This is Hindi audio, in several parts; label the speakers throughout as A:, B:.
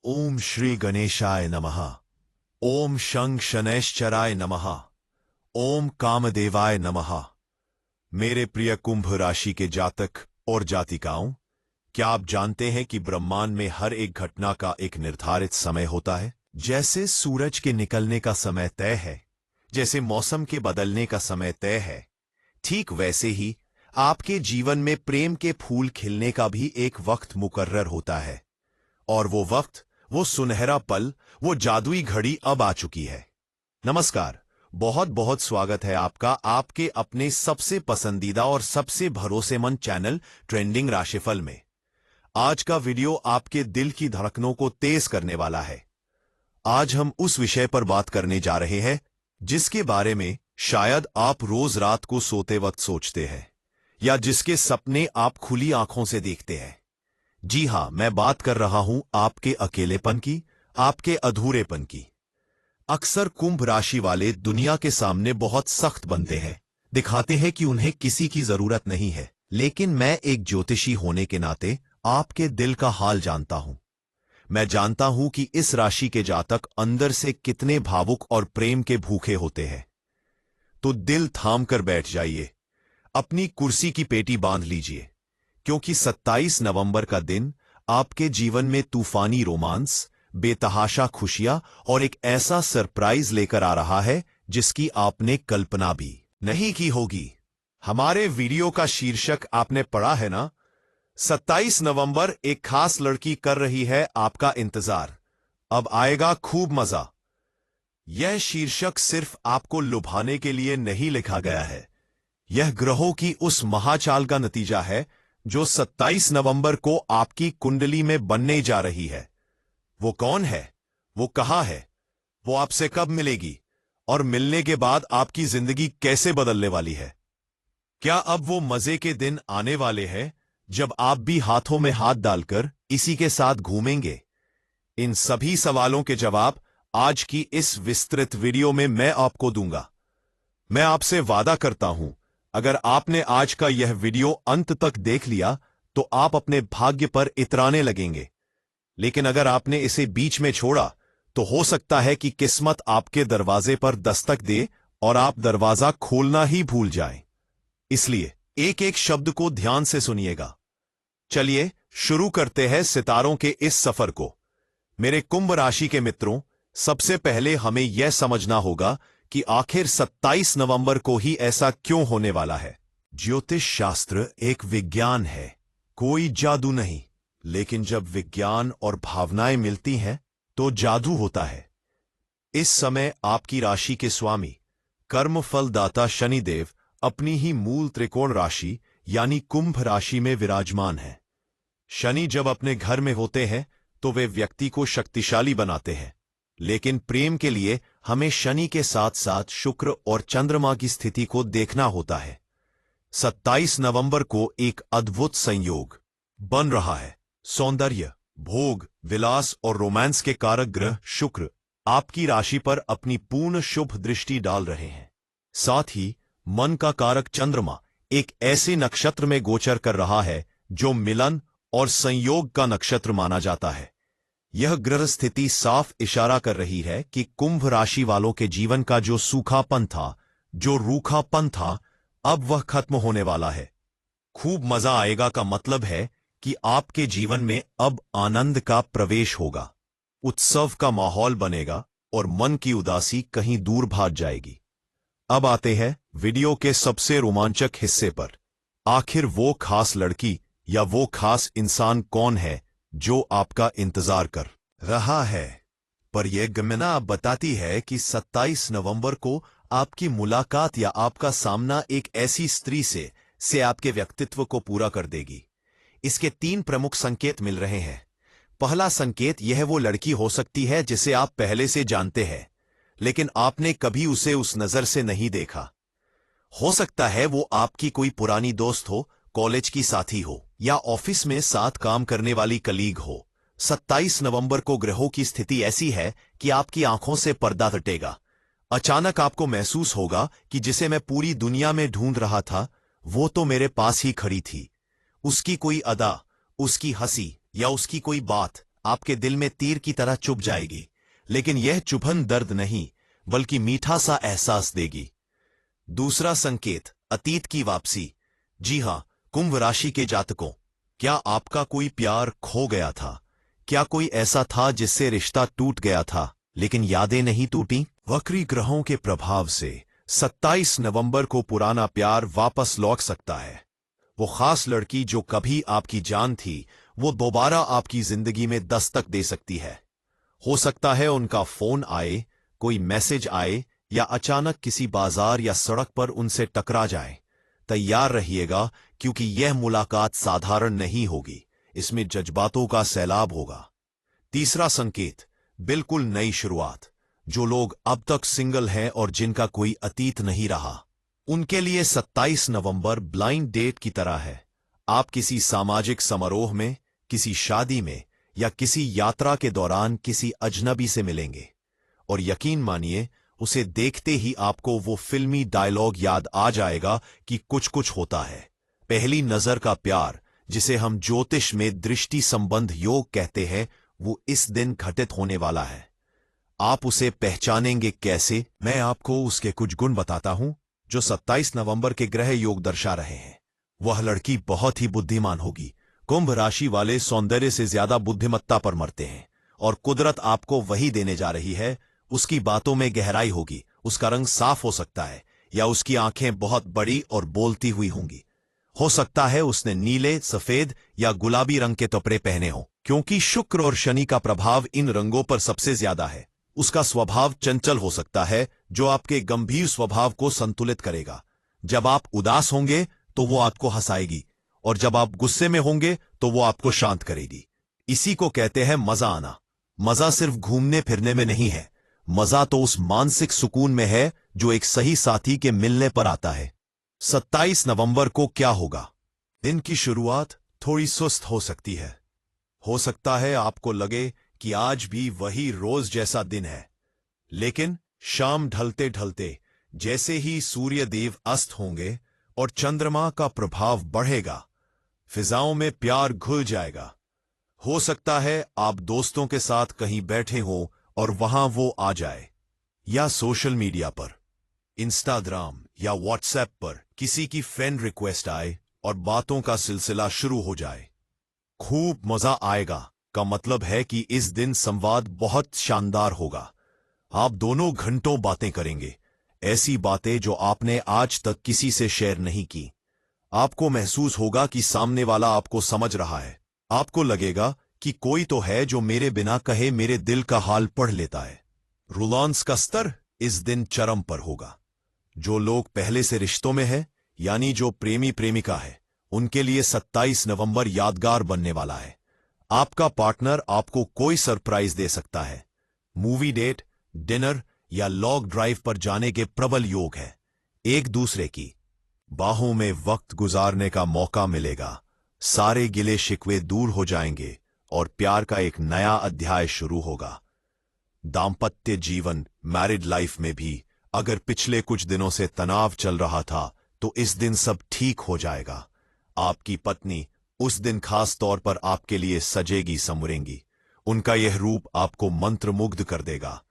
A: ओम श्री गणेशाय नमः। ओम शं शनैश्चराय नमः। ओम कामदेवाय नमः। मेरे प्रिय कुंभ राशि के जातक और जातिकाओं, क्या आप जानते हैं कि ब्रह्मांड में हर एक घटना का एक निर्धारित समय होता है? जैसे सूरज के निकलने का समय तय है, जैसे मौसम के बदलने का समय तय है, ठीक वैसे ही आपके जीवन में प्रेम के फूल खिलने का भी एक वक्त मुकर्रर होता है। और वो वक्त, वो सुनहरा पल, वो जादुई घड़ी अब आ चुकी है। नमस्कार, बहुत बहुत स्वागत है आपका आपके अपने सबसे पसंदीदा और सबसे भरोसेमंद चैनल ट्रेंडिंग राशिफल में। आज का वीडियो आपके दिल की धड़कनों को तेज करने वाला है। आज हम उस विषय पर बात करने जा रहे हैं जिसके बारे में शायद आप रोज रात को सोते वक्त सोचते हैं, या जिसके सपने आप खुली आंखों से देखते हैं। जी हां, मैं बात कर रहा हूं आपके अकेलेपन की, आपके अधूरेपन की। अक्सर कुंभ राशि वाले दुनिया के सामने बहुत सख्त बनते हैं, दिखाते हैं कि उन्हें किसी की जरूरत नहीं है। लेकिन मैं एक ज्योतिषी होने के नाते आपके दिल का हाल जानता हूं। मैं जानता हूं कि इस राशि के जातक अंदर से कितने भावुक और प्रेम के भूखे होते हैं। तो दिल थाम कर बैठ जाइए, अपनी कुर्सी की पेटी बांध लीजिए, क्योंकि 27 नवंबर का दिन आपके जीवन में तूफानी रोमांस, बेतहाशा खुशियां और एक ऐसा सरप्राइज लेकर आ रहा है जिसकी आपने कल्पना भी नहीं की होगी। हमारे वीडियो का शीर्षक आपने पढ़ा है ना? 27 नवंबर एक खास लड़की कर रही है आपका इंतजार, अब आएगा खूब मजा। यह शीर्षक सिर्फ आपको लुभाने के लिए नहीं लिखा गया है। यह ग्रहों की उस महाचाल का नतीजा है जो 27 नवंबर को आपकी कुंडली में बनने जा रही है। वो कौन है? वो कहां है? वो आपसे कब मिलेगी? और मिलने के बाद आपकी जिंदगी कैसे बदलने वाली है? क्या अब वो मजे के दिन आने वाले हैं जब आप भी हाथों में हाथ डालकर इसी के साथ घूमेंगे? इन सभी सवालों के जवाब आज की इस विस्तृत वीडियो में मैं आपको दूंगा। मैं आपसे वादा करता हूं, अगर आपने आज का यह वीडियो अंत तक देख लिया तो आप अपने भाग्य पर इतराने लगेंगे। लेकिन अगर आपने इसे बीच में छोड़ा तो हो सकता है कि किस्मत आपके दरवाजे पर दस्तक दे और आप दरवाजा खोलना ही भूल जाएं। इसलिए एक एक शब्द को ध्यान से सुनिएगा। चलिए शुरू करते हैं सितारों के इस सफर को। मेरे कुंभ राशि के मित्रों, सबसे पहले हमें यह समझना होगा कि आखिर 27 नवंबर को ही ऐसा क्यों होने वाला है। ज्योतिष शास्त्र एक विज्ञान है, कोई जादू नहीं। लेकिन जब विज्ञान और भावनाएं मिलती हैं तो जादू होता है। इस समय आपकी राशि के स्वामी, कर्मफलदाता शनिदेव अपनी ही मूल त्रिकोण राशि यानी कुंभ राशि में विराजमान है। शनि जब अपने घर में होते हैं तो वे व्यक्ति को शक्तिशाली बनाते हैं, लेकिन प्रेम के लिए हमें शनि के साथ साथ शुक्र और चंद्रमा की स्थिति को देखना होता है। 27 नवंबर को एक अद्भुत संयोग बन रहा है। सौंदर्य, भोग, विलास और रोमांस के कारक ग्रह शुक्र आपकी राशि पर अपनी पूर्ण शुभ दृष्टि डाल रहे हैं। साथ ही मन का कारक चंद्रमा एक ऐसे नक्षत्र में गोचर कर रहा है जो मिलन और संयोग का नक्षत्र माना जाता है। यह ग्रह स्थिति साफ इशारा कर रही है कि कुंभ राशि वालों के जीवन का जो सूखापन था, जो रूखापन था, अब वह खत्म होने वाला है। खूब मजा आएगा का मतलब है कि आपके जीवन में अब आनंद का प्रवेश होगा, उत्सव का माहौल बनेगा और मन की उदासी कहीं दूर भाग जाएगी। अब आते हैं वीडियो के सबसे रोमांचक हिस्से पर। आखिर वो खास लड़की या वो खास इंसान कौन है जो आपका इंतजार कर रहा है? पर यह गणना बताती है कि 27 नवंबर को आपकी मुलाकात या आपका सामना एक ऐसी स्त्री से आपके व्यक्तित्व को पूरा कर देगी। इसके 3 प्रमुख संकेत मिल रहे हैं। पहला संकेत, यह वो लड़की हो सकती है जिसे आप पहले से जानते हैं, लेकिन आपने कभी उसे उस नजर से नहीं देखा। हो सकता है वो आपकी कोई पुरानी दोस्त हो, कॉलेज की साथी हो, या ऑफिस में साथ काम करने वाली कलीग हो। 27 नवंबर को ग्रहों की स्थिति ऐसी है कि आपकी आंखों से पर्दा हटेगा। अचानक आपको महसूस होगा कि जिसे मैं पूरी दुनिया में ढूंढ रहा था वो तो मेरे पास ही खड़ी थी। उसकी कोई अदा, उसकी हंसी या उसकी कोई बात आपके दिल में तीर की तरह चुभ जाएगी, लेकिन यह चुभन दर्द नहीं बल्कि मीठा सा एहसास देगी। दूसरा संकेत, अतीत की वापसी। जी हां, कुंभ राशि के जातकों, क्या आपका कोई प्यार खो गया था? क्या कोई ऐसा था जिससे रिश्ता टूट गया था लेकिन यादें नहीं टूटी? वक्री ग्रहों के प्रभाव से 27 नवंबर को पुराना प्यार वापस लौट सकता है। वो खास लड़की जो कभी आपकी जान थी, वो दोबारा आपकी जिंदगी में दस्तक दे सकती है। हो सकता है उनका फोन आए, कोई मैसेज आए या अचानक किसी बाजार या सड़क पर उनसे टकरा जाए। तैयार रहिएगा, क्योंकि यह मुलाकात साधारण नहीं होगी, इसमें जज्बातों का सैलाब होगा। तीसरा संकेत, बिल्कुल नई शुरुआत। जो लोग अब तक सिंगल हैं और जिनका कोई अतीत नहीं रहा, उनके लिए 27 नवंबर ब्लाइंड डेट की तरह है। आप किसी सामाजिक समारोह में, किसी शादी में या किसी यात्रा के दौरान किसी अजनबी से मिलेंगे और यकीन मानिए, उसे देखते ही आपको वो फिल्मी डायलॉग याद आ जाएगा कि कुछ कुछ होता है। पहली नजर का प्यार, जिसे हम ज्योतिष में दृष्टि संबंध योग कहते हैं, वो इस दिन घटित होने वाला है। आप उसे पहचानेंगे कैसे? मैं आपको उसके कुछ गुण बताता हूं जो 27 नवंबर के ग्रह योग दर्शा रहे हैं। वह लड़की बहुत ही बुद्धिमान होगी। कुंभ राशि वाले सौंदर्य से ज्यादा बुद्धिमत्ता पर मरते हैं और कुदरत आपको वही देने जा रही है। उसकी बातों में गहराई होगी, उसका रंग साफ हो सकता है या उसकी आंखें बहुत बड़ी और बोलती हुई होंगी। हो सकता है उसने नीले, सफेद या गुलाबी रंग के कपड़े पहने हों, क्योंकि शुक्र और शनि का प्रभाव इन रंगों पर सबसे ज्यादा है। उसका स्वभाव चंचल हो सकता है, जो आपके गंभीर स्वभाव को संतुलित करेगा। जब आप उदास होंगे तो वो आपको हंसाएगी और जब आप गुस्से में होंगे तो वो आपको शांत करेगी। इसी को कहते हैं मजा आना। मजा सिर्फ घूमने फिरने में नहीं है, मजा तो उस मानसिक सुकून में है जो एक सही साथी के मिलने पर आता है। 27 नवंबर को क्या होगा? दिन की शुरुआत थोड़ी सुस्त हो सकती है। हो सकता है आपको लगे कि आज भी वही रोज जैसा दिन है, लेकिन शाम ढलते ढलते जैसे ही सूर्य देव अस्त होंगे और चंद्रमा का प्रभाव बढ़ेगा, फिजाओं में प्यार घुल जाएगा। हो सकता है आप दोस्तों के साथ कहीं बैठे हो और वहां वो आ जाए, या सोशल मीडिया पर, इंस्टाग्राम या व्हाट्सएप पर किसी की फ्रेंड रिक्वेस्ट आए और बातों का सिलसिला शुरू हो जाए। खूब मजा आएगा का मतलब है कि इस दिन संवाद बहुत शानदार होगा। आप दोनों घंटों बातें करेंगे, ऐसी बातें जो आपने आज तक किसी से शेयर नहीं की। आपको महसूस होगा कि सामने वाला आपको समझ रहा है। आपको लगेगा कि कोई तो है जो मेरे बिना कहे मेरे दिल का हाल पढ़ लेता है। रोमांस का स्तर इस दिन चरम पर होगा। जो लोग पहले से रिश्तों में हैं, यानी जो प्रेमी प्रेमिका है, उनके लिए 27 नवंबर यादगार बनने वाला है। आपका पार्टनर आपको कोई सरप्राइज दे सकता है। मूवी डेट, डिनर या लॉन्ग ड्राइव पर जाने के प्रबल योग है। एक दूसरे की बाहों में वक्त गुजारने का मौका मिलेगा। सारे गिले शिकवे दूर हो जाएंगे और प्यार का एक नया अध्याय शुरू होगा। दाम्पत्य जीवन, मैरिड लाइफ में भी अगर पिछले कुछ दिनों से तनाव चल रहा था, तो इस दिन सब ठीक हो जाएगा। आपकी पत्नी उस दिन खास तौर पर आपके लिए सजेगी संवरेंगी। उनका यह रूप आपको मंत्रमुग्ध कर देगा।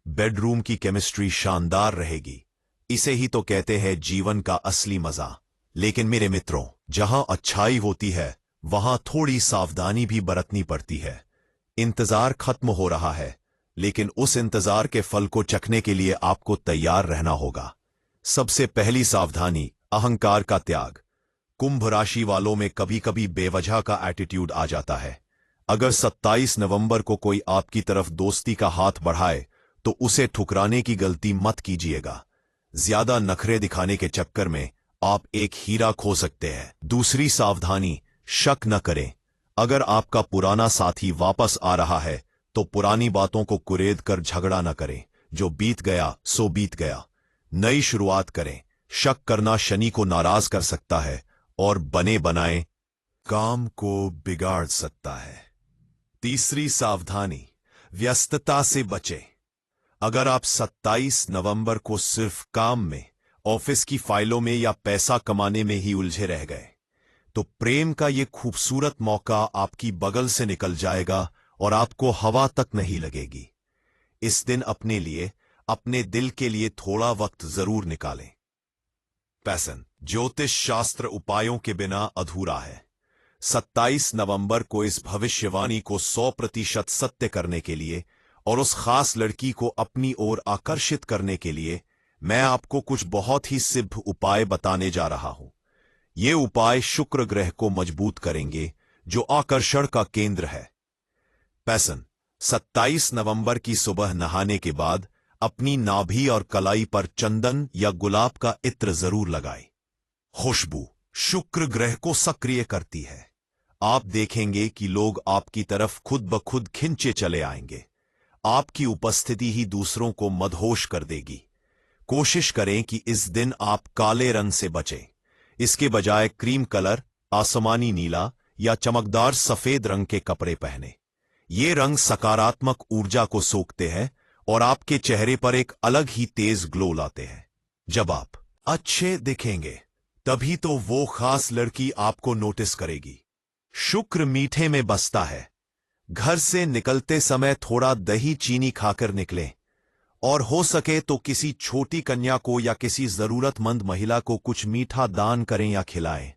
A: बेडरूम की केमिस्ट्री शानदार रहेगी। इसे ही तो कहते हैं जीवन का असली मजा। लेकिन मेरे मित्रों, जहां अच्छाई होती है वहां थोड़ी सावधानी भी बरतनी पड़ती है। इंतजार खत्म हो रहा है, लेकिन उस इंतजार के फल को चखने के लिए आपको तैयार रहना होगा। सबसे पहली सावधानी, अहंकार का त्याग। कुंभ राशि वालों में कभी कभी बेवजह का एटीट्यूड आ जाता है। अगर 27 नवंबर को कोई आपकी तरफ दोस्ती का हाथ बढ़ाए तो उसे ठुकराने की गलती मत कीजिएगा। ज्यादा नखरे दिखाने के चक्कर में आप एक हीरा खो सकते हैं। दूसरी सावधानी, शक न करें। अगर आपका पुराना साथी वापस आ रहा है तो पुरानी बातों को कुरेद कर झगड़ा न करें। जो बीत गया सो बीत गया। नई शुरुआत करें। शक करना शनि को नाराज कर सकता है और बने बनाए काम को बिगाड़ सकता है। तीसरी सावधानी, व्यस्तता से बचें। अगर आप 27 नवंबर को सिर्फ काम में, ऑफिस की फाइलों में या पैसा कमाने में ही उलझे रह गए, तो प्रेम का ये खूबसूरत मौका आपकी बगल से निकल जाएगा और आपको हवा तक नहीं लगेगी। इस दिन अपने लिए, अपने दिल के लिए थोड़ा वक्त जरूर निकालें। पैसन ज्योतिष शास्त्र उपायों के बिना अधूरा है। 27 नवंबर को इस भविष्यवाणी को 100% सत्य करने के लिए और उस खास लड़की को अपनी ओर आकर्षित करने के लिए मैं आपको कुछ बहुत ही सिद्ध उपाय बताने जा रहा हूं। ये उपाय शुक्र ग्रह को मजबूत करेंगे, जो आकर्षण का केंद्र है। पैसन 27 नवंबर की सुबह नहाने के बाद अपनी नाभि और कलाई पर चंदन या गुलाब का इत्र जरूर लगाएं। खुशबू शुक्र ग्रह को सक्रिय करती है। आप देखेंगे कि लोग आपकी तरफ खुद ब खुद खिंचे चले आएंगे। आपकी उपस्थिति ही दूसरों को मदहोश कर देगी। कोशिश करें कि इस दिन आप काले रंग से बचें। इसके बजाय क्रीम कलर, आसमानी नीला या चमकदार सफेद रंग के कपड़े पहने। ये रंग सकारात्मक ऊर्जा को सोखते हैं और आपके चेहरे पर एक अलग ही तेज ग्लो लाते हैं। जब आप अच्छे दिखेंगे, तभी तो वो खास लड़की आपको नोटिस करेगी। शुक्र मीठे में बसता है। घर से निकलते समय थोड़ा दही चीनी खाकर निकलें और हो सके तो किसी छोटी कन्या को या किसी जरूरतमंद महिला को कुछ मीठा दान करें या खिलाएं।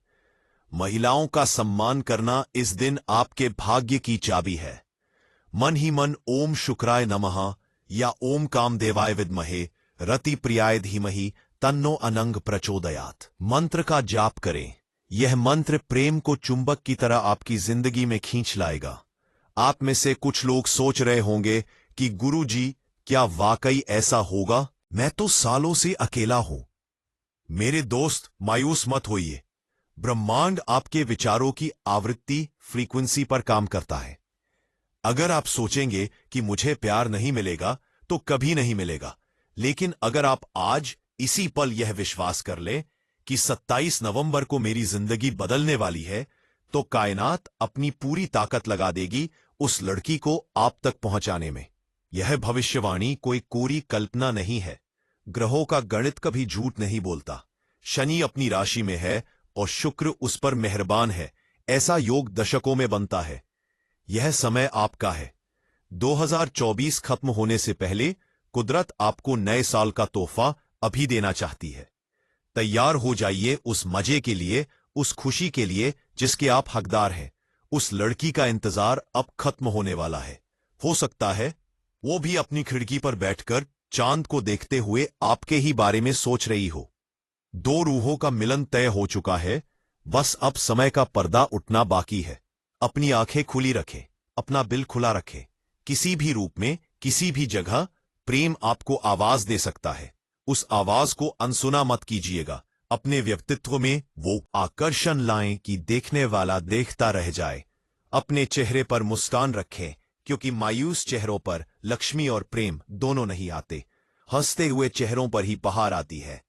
A: महिलाओं का सम्मान करना इस दिन आपके भाग्य की चाबी है। मन ही मन ओम शुक्राय नमः या ओम कामदेवाय विद्महे रति प्रियाय धीमहि तन्नो अनंग प्रचोदयात् मंत्र का जाप करें। यह मंत्र प्रेम को चुंबक की तरह आपकी जिंदगी में खींच लाएगा। आप में से कुछ लोग सोच रहे होंगे कि गुरुजी, क्या वाकई ऐसा होगा? मैं तो सालों से अकेला हूं। मेरे दोस्त, मायूस मत होइए। ब्रह्मांड आपके विचारों की आवृत्ति, फ्रीक्वेंसी पर काम करता है। अगर आप सोचेंगे कि मुझे प्यार नहीं मिलेगा, तो कभी नहीं मिलेगा। लेकिन अगर आप आज इसी पल यह विश्वास कर ले कि 27 नवंबर को मेरी जिंदगी बदलने वाली है, तो कायनात अपनी पूरी ताकत लगा देगी उस लड़की को आप तक पहुंचाने में। यह भविष्यवाणी कोई कोरी कल्पना नहीं है। ग्रहों का गणित कभी झूठ नहीं बोलता। शनि अपनी राशि में है और शुक्र उस पर मेहरबान है। ऐसा योग दशकों में बनता है। यह समय आपका है। 2024 खत्म होने से पहले कुदरत आपको नए साल का तोहफा अभी देना चाहती है। तैयार हो जाइए उस मजे के लिए, उस खुशी के लिए जिसके आप हकदार हैं। उस लड़की का इंतजार अब खत्म होने वाला है। हो सकता है वो भी अपनी खिड़की पर बैठकर चांद को देखते हुए आपके ही बारे में सोच रही हो। दो रूहों का मिलन तय हो चुका है। बस अब समय का पर्दा उठना बाकी है। अपनी आंखें खुली रखें, अपना दिल खुला रखें। किसी भी रूप में, किसी भी जगह प्रेम आपको आवाज दे सकता है। उस आवाज को अनसुना मत कीजिएगा। अपने व्यक्तित्व में वो आकर्षण लाएं कि देखने वाला देखता रह जाए। अपने चेहरे पर मुस्कान रखें, क्योंकि मायूस चेहरों पर लक्ष्मी और प्रेम दोनों नहीं आते। हंसते हुए चेहरों पर ही बहार आती है।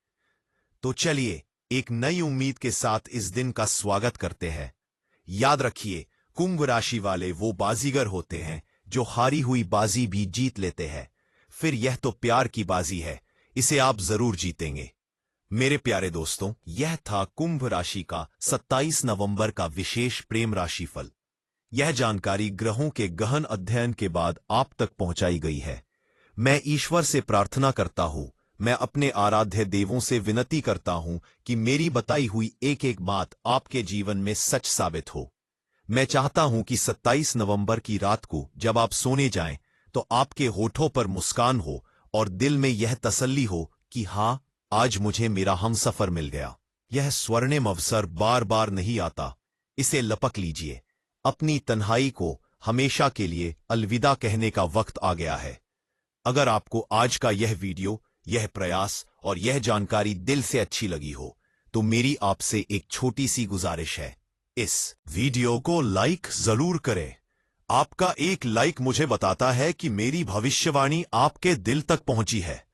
A: तो चलिए एक नई उम्मीद के साथ इस दिन का स्वागत करते हैं। याद रखिए, कुंभ राशि वाले वो बाजीगर होते हैं जो हारी हुई बाजी भी जीत लेते हैं। फिर यह तो प्यार की बाजी है, इसे आप जरूर जीतेंगे। मेरे प्यारे दोस्तों, यह था कुंभ राशि का 27 नवंबर का विशेष प्रेम राशि फल। यह जानकारी ग्रहों के गहन अध्ययन के बाद आप तक पहुंचाई गई है। मैं ईश्वर से प्रार्थना करता हूं, मैं अपने आराध्य देवों से विनती करता हूं कि मेरी बताई हुई एक एक बात आपके जीवन में सच साबित हो। मैं चाहता हूं कि 27 नवंबर की रात को जब आप सोने जाएं, तो आपके होठों पर मुस्कान हो और दिल में यह तसल्ली हो कि हां, आज मुझे मेरा हमसफर मिल गया। यह स्वर्णिम अवसर बार बार नहीं आता। इसे लपक लीजिए। अपनी तन्हाई को हमेशा के लिए अलविदा कहने का वक्त आ गया है। अगर आपको आज का यह वीडियो, यह प्रयास और यह जानकारी दिल से अच्छी लगी हो, तो मेरी आपसे एक छोटी सी गुजारिश है। इस वीडियो को लाइक जरूर करें। आपका एक लाइक मुझे बताता है कि मेरी भविष्यवाणी आपके दिल तक पहुंची है।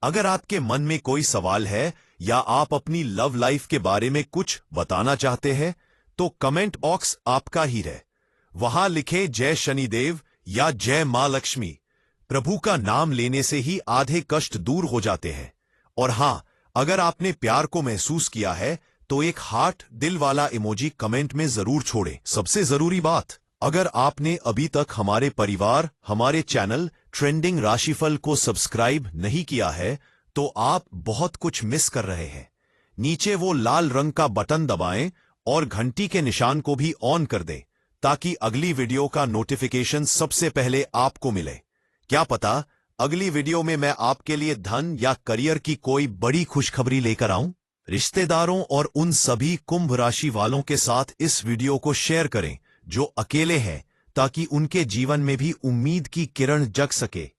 A: अगर आपके मन में कोई सवाल है या आप अपनी लव लाइफ के बारे में कुछ बताना चाहते हैं, तो कमेंट बॉक्स आपका ही है। वहां लिखें जय शनिदेव या जय मां लक्ष्मी। प्रभु का नाम लेने से ही आधे कष्ट दूर हो जाते हैं। और हां, अगर आपने प्यार को महसूस किया है, तो एक हार्ट दिल वाला इमोजी कमेंट में जरूर छोड़ें। सबसे जरूरी बात, अगर आपने अभी तक हमारे परिवार, हमारे चैनल ट्रेंडिंग राशिफल को सब्सक्राइब नहीं किया है, तो आप बहुत कुछ मिस कर रहे हैं। नीचे वो लाल रंग का बटन दबाएं और घंटी के निशान को भी ऑन कर दें, ताकि अगली वीडियो का नोटिफिकेशन सबसे पहले आपको मिले। क्या पता अगली वीडियो में मैं आपके लिए धन या करियर की कोई बड़ी खुशखबरी लेकर आऊं। रिश्तेदारों और उन सभी कुंभ राशि वालों के साथ इस वीडियो को शेयर करें जो अकेले हैं, ताकि उनके जीवन में भी उम्मीद की किरण जग सके।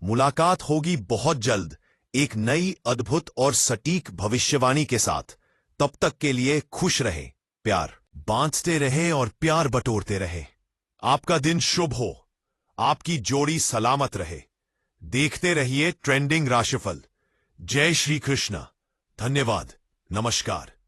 A: मुलाकात होगी बहुत जल्द एक नई अद्भुत और सटीक भविष्यवाणी के साथ। तब तक के लिए खुश रहे, प्यार बांटते रहे और प्यार बटोरते रहे। आपका दिन शुभ हो, आपकी जोड़ी सलामत रहे। देखते रहिए ट्रेंडिंग राशिफल। जय श्री कृष्ण। धन्यवाद। नमस्कार।